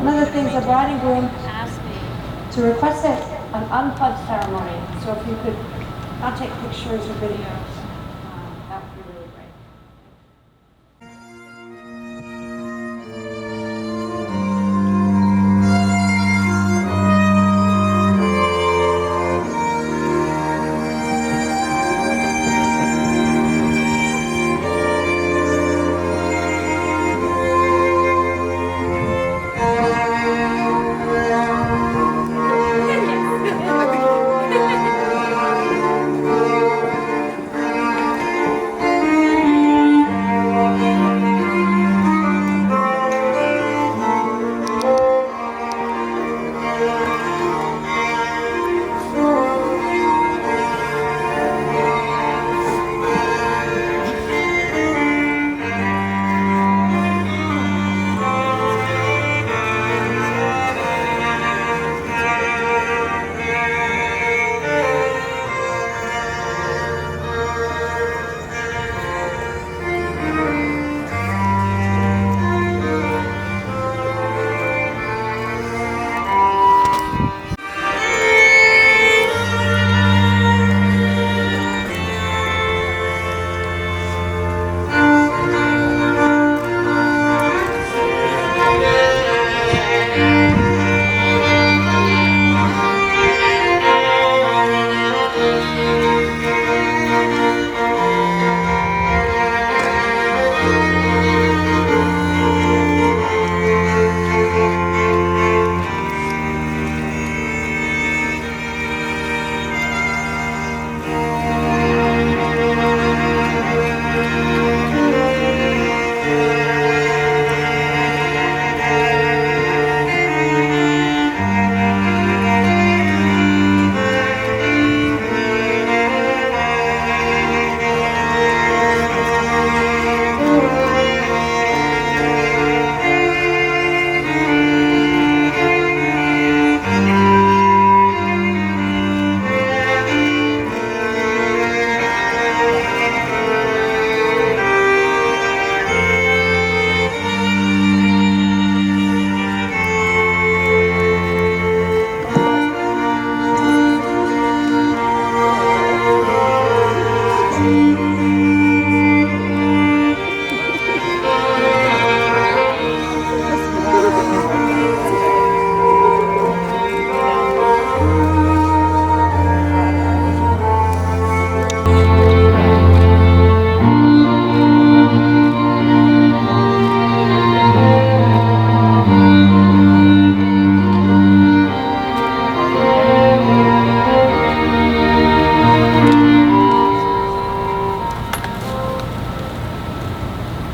One of the things the bride and groom to request an unplugged ceremony. So if you could not take pictures or videos, that would be really great.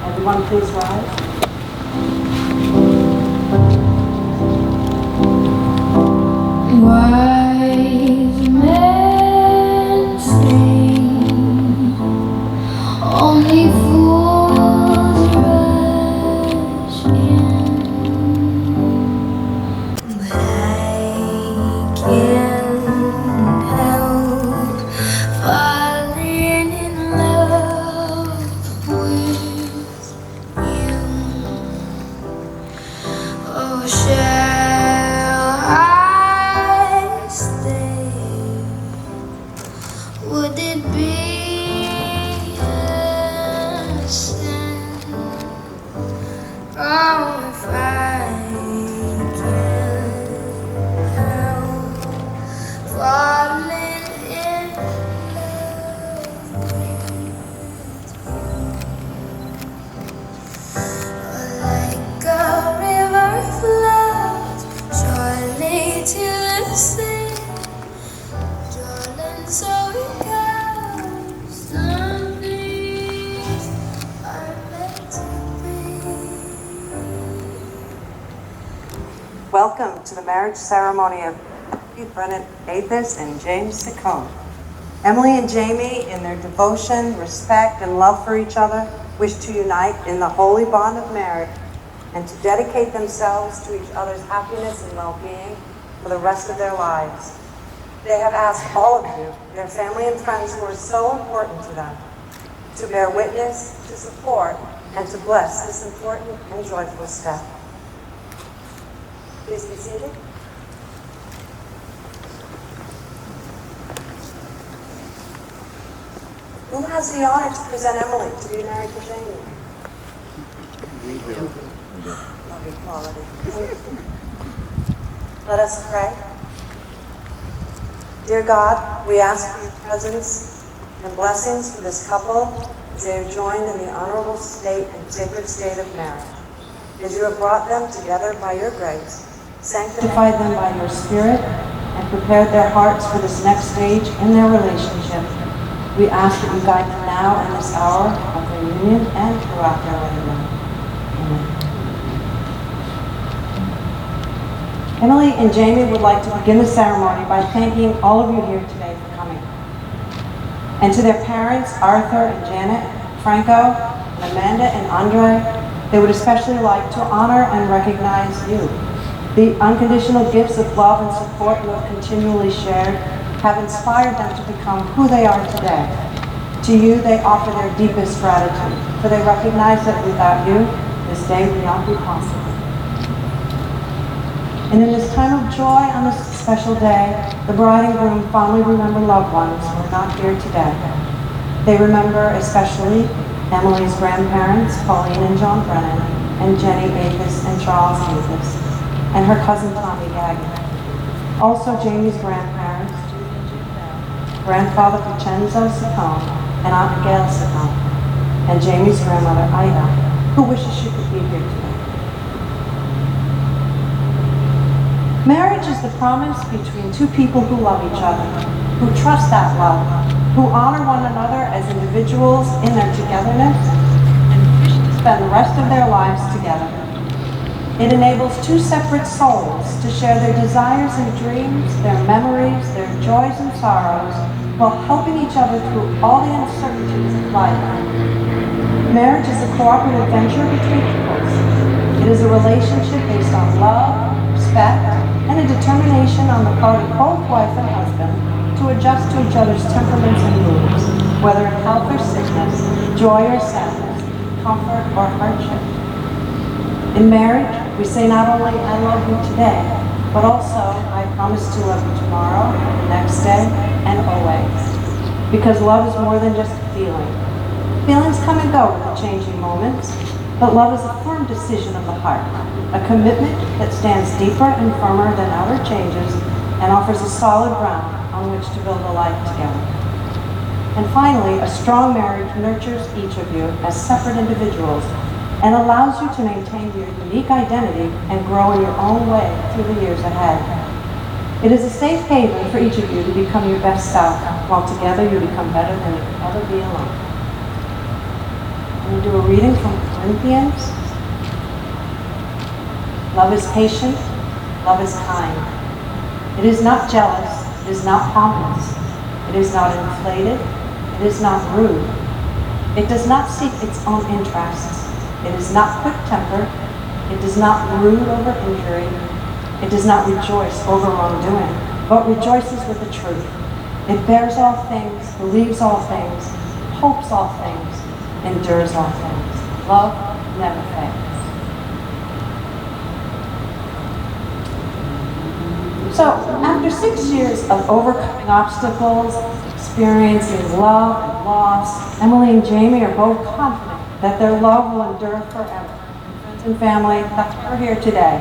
Everyone please rise. Wise men say only fools rush in, but I can't help falling in love with you. Oh, shall I stay? Would it be a sin? Oh, if I can't help falling in love with you. Like a river flows surely to the sea, darling, so it goes. Some things are meant to be. Welcome to the marriage ceremony of Emily Brennan Athas and James Saccone. Emily and Jamie, in their devotion, respect, and love for each other, wish to unite in the holy bond of marriage and to dedicate themselves to each other's happiness and well-being for the rest of their lives. They have asked all of you, their family and friends who are so important to them, to bear witness, to support, and to bless this important and joyful step. Please be seated. Who has the honor to present Emily to be married to Jamie? Love equality. Let us pray. Dear God, we ask for your presence and blessings for this couple as they are joined in the honorable state and sacred state of marriage. As you have brought them together by your grace, sanctified them by your Spirit, and prepared their hearts for this next stage in their relationship, we ask that you guide them now in this hour of their union and throughout their wedding life. Amen. Emily and Jamie would like to begin the ceremony by thanking all of you here today for coming. And to their parents, Arthur and Janet, Franco, and Amanda and Andre, they would especially like to honor and recognize you. The unconditional gifts of love and support you have continually shared have inspired them to become who they are today. To you, they offer their deepest gratitude, for they recognize that without you, this day would not be possible. And in this time of joy on this special day, the bride and groom fondly remember loved ones who are not here today. They remember especially Emily's grandparents, Pauline and John Brennan, and Jenny Athos and Charles Athos, and her cousin Tommy Gagnon. Also Jamie's grandparents, Judy and Jim Bell, grandfather Vincenzo Saccone, and Aunt Gail Saccone, and Jamie's grandmother Ida, who wishes she could be here today. Marriage is the promise between two people who love each other, who trust that love, who honor one another as individuals in their togetherness, and wish to spend the rest of their lives together. It enables two separate souls to share their desires and dreams, their memories, their joys and sorrows, while helping each other through all the uncertainties of life. Marriage is a cooperative venture between equals. It is a relationship based on love, respect, and a determination on the part of both wife and husband to adjust to each other's temperaments and moods, whether in health or sickness, joy or sadness, comfort or hardship. In marriage, we say not only I love you today, but also I promise to love you tomorrow, the next day, and always. Because love is more than just a feeling. Feelings come and go with the changing moments, but love is a firm decision of the heart, a commitment that stands deeper and firmer than outer changes and offers a solid ground on which to build a life together. And finally, a strong marriage nurtures each of you as separate individuals and allows you to maintain your unique identity and grow in your own way through the years ahead. It is a safe haven for each of you to become your best self, while together you become better than you could ever be alone. I'm going to do a reading from Corinthians. Love is patient, love is kind. It is not jealous, it is not pompous, it is not inflated, it is not rude. It does not seek its own interests. It is not quick-tempered. It does not brood over injury. It does not rejoice over wrongdoing, but rejoices with the truth. It bears all things, believes all things, hopes all things, endures all things. Love never fails. So, after 6 years of overcoming obstacles, experiencing love and loss, Emily and Jamie are both confident that their love will endure forever. Friends and family, that's why we're here today,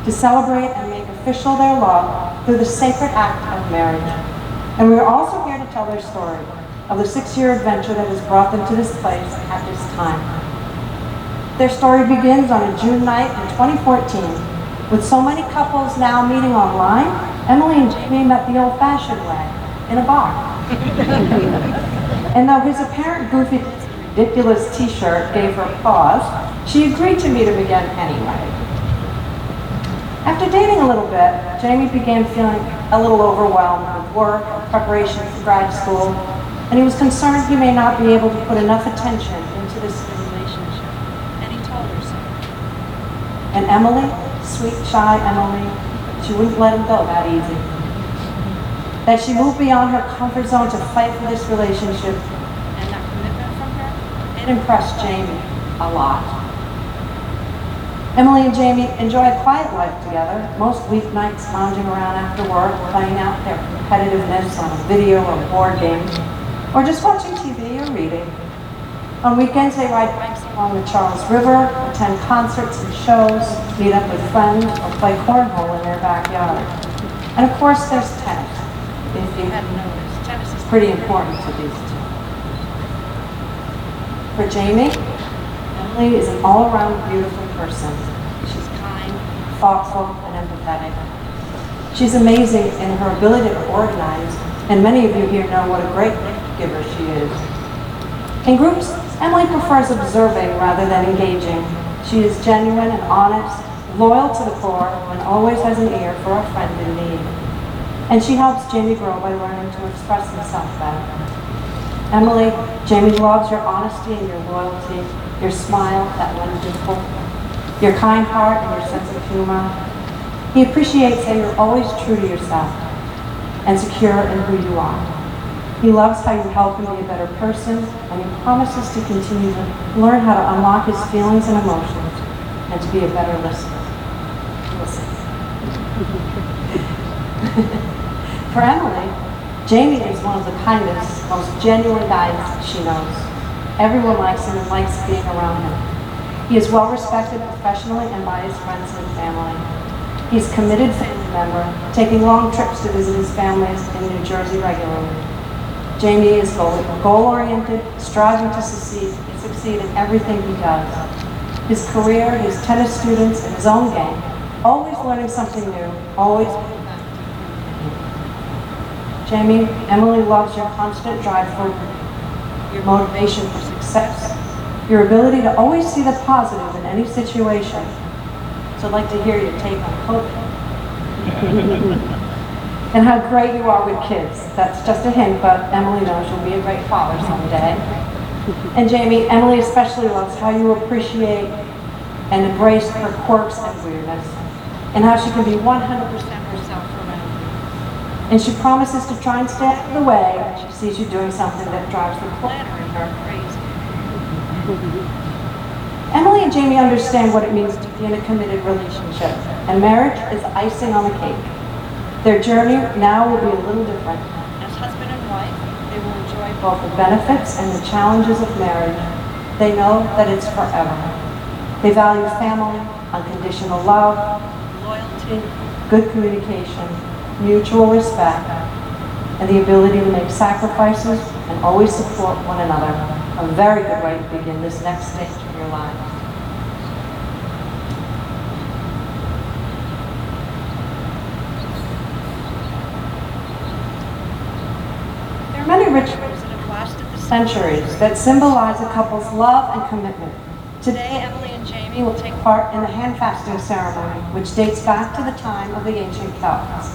to celebrate and make official their love through the sacred act of marriage. And we are also here to tell their story of the 6-year adventure that has brought them to this place at this time. Their story begins on a June night in 2014. With so many couples now meeting online, Emily and Jamie met the old-fashioned way, in a bar. And though his apparent goofy, ridiculous t-shirt gave her pause, she agreed to meet him again anyway. After dating a little bit, Jamie began feeling a little overwhelmed with work and preparation for grad school, and he was concerned he may not be able to put enough attention into this relationship, and he told her so. And Emily, sweet, shy Emily, she wouldn't let him go that easy. That she moved beyond her comfort zone to fight for this relationship, and that commitment from her, it impressed Jamie a lot. Emily and Jamie enjoy a quiet life together, most weeknights lounging around after work, playing out their competitiveness on a video or board games, or just watching TV or reading. On weekends, they ride bikes along the Charles River, attend concerts and shows, meet up with friends, or play cornhole in their backyard. And of course, there's tennis. If you hadn't noticed, tennis is pretty important to these two. For Jamie, Emily is an all-around beautiful person. She's kind, thoughtful, and empathetic. She's amazing in her ability to organize, and many of you here know what a great gift giver she is. In groups, Emily prefers observing rather than engaging. She is genuine and honest, loyal to the core, and always has an ear for a friend in need. And she helps Jamie grow by learning to express himself better. Emily, Jamie loves your honesty and your loyalty, your smile, that one dimple, your kind heart and your sense of humor. He appreciates that you're always true to yourself and secure in who you are. He loves how you help him be a better person, and he promises to continue to learn how to unlock his feelings and emotions and to be a better listener. For Emily, Jamie is one of the kindest, most genuine guys she knows. Everyone likes him and likes being around him. He is well respected professionally and by his friends and family. He's a committed family member, taking long trips to visit his families in New Jersey regularly. Jamie is goal-oriented, striving to succeed in everything he does. His career, his tennis students, and his own game, always learning something new, always being back to Jamie, Emily loves your constant drive for your motivation for success, your ability to always see the positive in any situation. So I'd like to hear your take on COVID. And how great you are with kids. That's just a hint, but Emily knows you'll be a great father someday. And Jamie, Emily especially loves how you appreciate and embrace her quirks and weirdness, and how she can be 100% herself around you. And she promises to try and stay out of the way when she sees you doing something that drives the planner in her crazy. Emily and Jamie understand what it means to be in a committed relationship, and marriage is icing on the cake. Their journey now will be a little different. As husband and wife, they will enjoy both the benefits and the challenges of marriage. They know that it's forever. They value family, unconditional love, loyalty, good communication, mutual respect, and the ability to make sacrifices and always support one another. A very good way to begin this next stage of your life. Many rituals that have lasted for centuries that symbolize a couple's love and commitment. Today, Emily and Jamie will take part in the hand-fasting ceremony, which dates back to the time of the ancient Celts.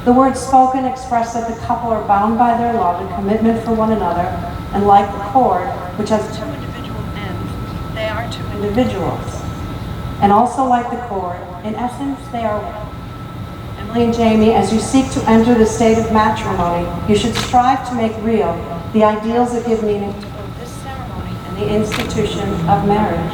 The words spoken express that the couple are bound by their love and commitment for one another, and like the cord, which has two individual ends, they are two individuals. And also like the cord, in essence, they are one. Emily and Jamie, as you seek to enter the state of matrimony, you should strive to make real the ideals that give meaning to both this ceremony and the institution of marriage.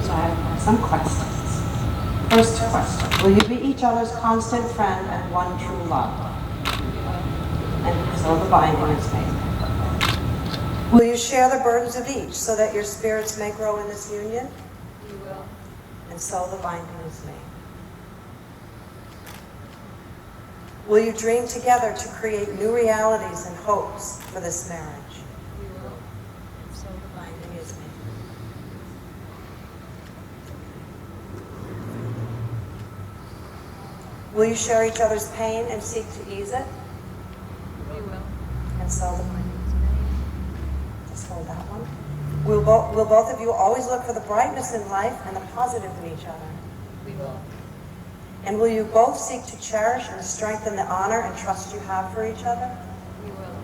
So I have some questions. First question, will you be each other's constant friend and one true love? And so the binding is made. Will you share the burdens of each so that your spirits may grow in this union? We will. And so the binding is made. Will you dream together to create new realities and hopes for this marriage? We will. And so the binding is made. Will you share each other's pain and seek to ease it? We will. And so the binding is made. Hold that one. Will both of you always look for the brightness in life and the positive in each other? We will. And will you both seek to cherish and strengthen the honor and trust you have for each other? We will.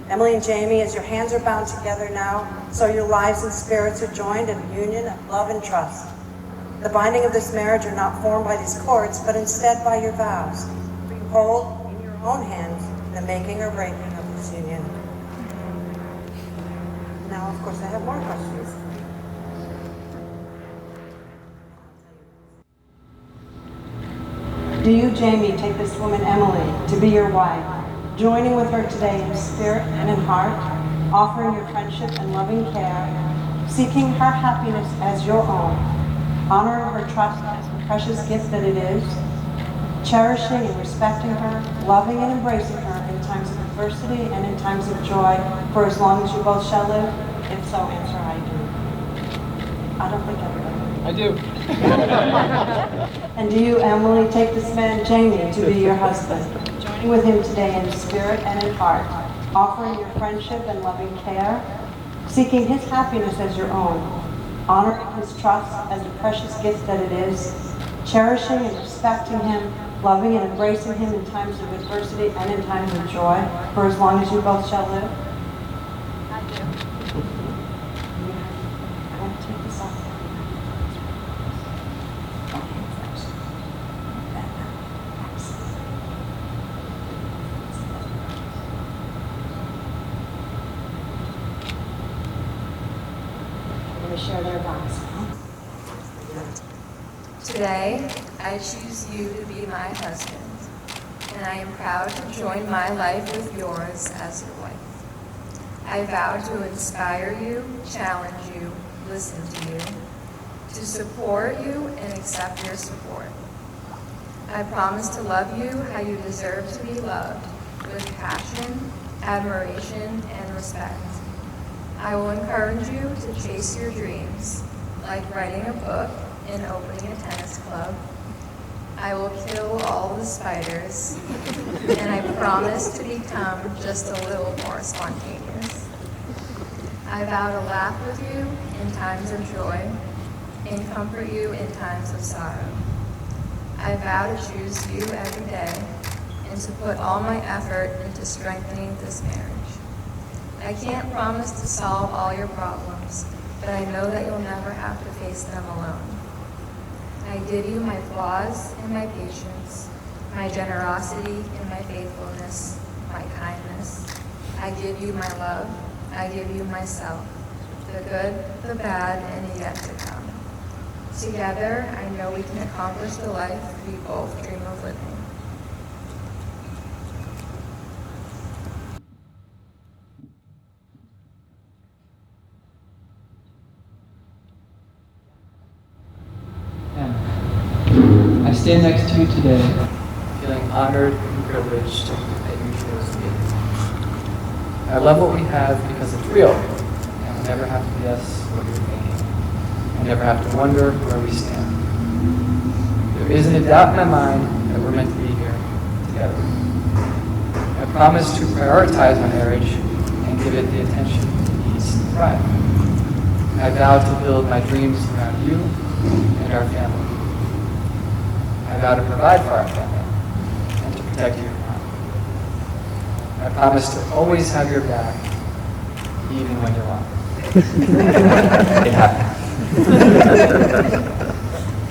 Emily and Jamie, as your hands are bound together now, so your lives and spirits are joined in a union of love and trust. The binding of this marriage are not formed by these courts, but instead by your vows. For you hold in your own hands the making or breaking of this union. Now, of course, I have more questions. Do you, Jamie, take this woman, Emily, to be your wife, joining with her today in spirit and in heart, offering your friendship and loving care, seeking her happiness as your own, honoring her trust as the precious gift that it is, cherishing and respecting her, loving and embracing her in times of adversity and in times of joy, for as long as you both shall live? If so, answer, I do. I don't think everybody. I do. And do you, Emily, take this man, Jamie, to be your husband, joining with him today in spirit and in heart, offering your friendship and loving care, seeking his happiness as your own, honoring his trust as the precious gift that it is, cherishing and respecting him, loving and embracing him in times of adversity and in times of joy, for as long as you both shall live? I do. I want to take this off. Share their vows. Today, I choose you to be my husband, and I am proud to join my life with yours as your wife. I vow to inspire you, challenge you, listen to you, to support you and accept your support. I promise to love you how you deserve to be loved, with passion, admiration, and respect. I will encourage you to chase your dreams, like writing a book and opening a tennis club. I will kill all the spiders, and I promise to become just a little more spontaneous. I vow to laugh with you in times of joy and comfort you in times of sorrow. I vow to choose you every day and to put all my effort into strengthening this marriage. I can't promise to solve all your problems, but I know that you'll never have to face them alone. I give you my flaws and my patience, my generosity and my faithfulness, my kindness. I give you my love. I give you myself, the good, the bad, and the yet to come. Together, I know we can accomplish the life we both dream of living. I stand next to you today, feeling honored and privileged that you chose me. I love what we have because it's real, and we'll never have to guess what you're thinking. I never have to wonder where we stand. There isn't a doubt in my mind that we're meant to be here together. I promise to prioritize my marriage and give it the attention it needs to thrive. I vow to build my dreams around you and our family. I vow to provide for our family and to protect your mom. I promise to always have your back, even when you're wrong. It happens.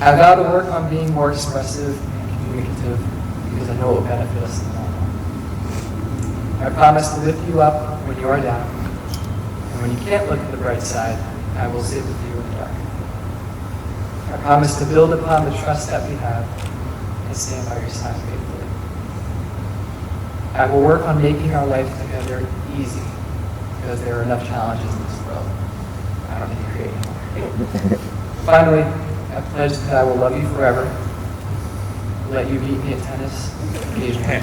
I vow to work on being more expressive and communicative because I know it will benefit us in the long run. I promise to lift you up when you are down, and when you can't look at the bright side, I will sit with you in the dark. I promise to build upon the trust that we have and stand by your side faithfully. I will work on making our life together easy because there are enough challenges in this world. I don't need to create anymore. Finally, I pledge that I will love you forever, let you beat me at tennis occasionally,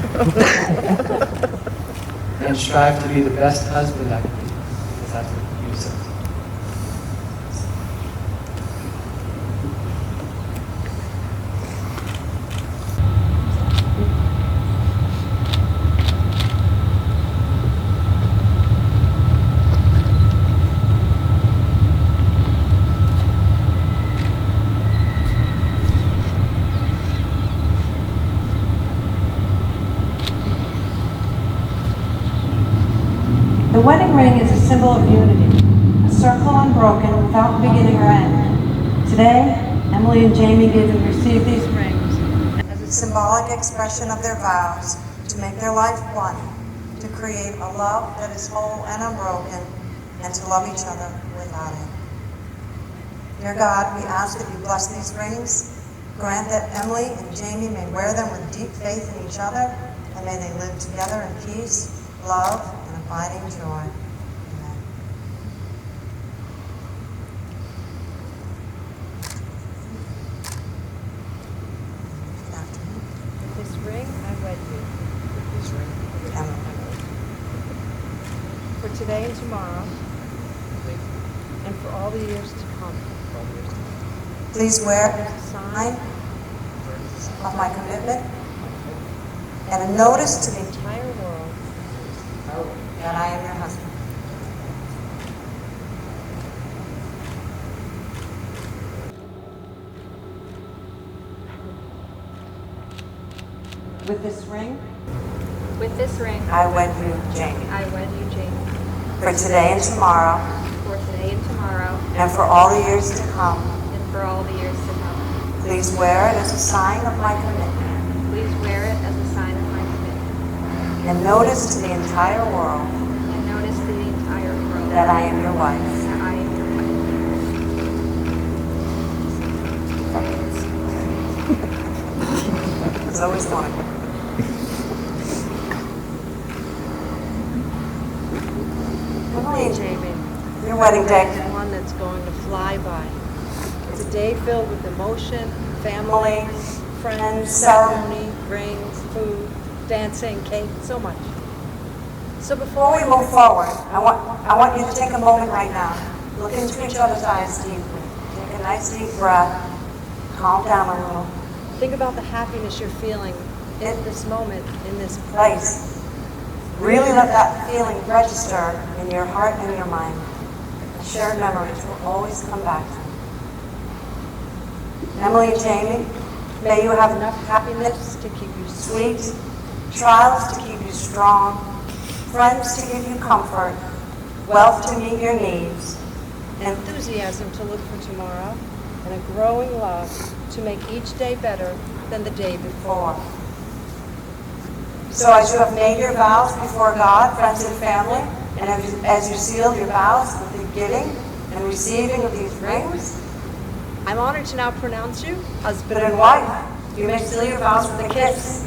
and strive to be the best husband I can be because that's what you said. The wedding ring is a symbol of unity, a circle unbroken without beginning or end. Today, Emily and Jamie give and receive these rings as a symbolic expression of their vows to make their life one, to create a love that is whole and unbroken, and to love each other without it. Dear God, we ask that you bless these rings. Grant that Emily and Jamie may wear them with deep faith in each other, and may they live together in peace, love, and abiding joy. Amen. Good afternoon. With this ring, I wed you. Emily. For today and tomorrow, and for all the years to come. Please wear As a a sign sign of my commitment and a notice to to the the entire world that I am your husband. With this ring, With this ring, I wed you, Jamie, I wed you, Jamie, for today and tomorrow, for today and tomorrow, and for all the years to come. and for all the years to come. Please wear it as a sign of my commitment Please wear it as a sign of my commitment, and notice to the entire world and notice to the entire world that I am your wife. that I am your wife. There's always one. Emily, Jamie. your wedding day. It's one that's going to fly by. It's a day filled with emotion, family, friends, ceremony, rings, food, dancing, cake, so much. So Before we move forward, I want you to take a moment right now. Look into each other's eyes deeply. Take a nice deep breath. Calm down a little. think about the happiness you're feeling in this moment, in this Place. Really let that feeling register in your heart and your mind. Shared memories will always come back to you. Emily and Jamie, may you have enough happiness to keep you sweet. sweet, trials to keep you strong, friends to give you comfort, wealth to meet your needs, and Enthusiasm to look for tomorrow, and a growing love to make each day better than the day before. for. So as you have made your vows before God, friends and family, and as you seal your vows with the giving and receiving of these rings, I'm honored to now pronounce you husband husband and wife, you may seal your vows with a kiss.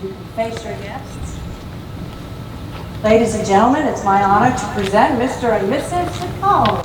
You can face your guests. Ladies and gentlemen, it's my honor to present Mr. and Mrs. Nicole.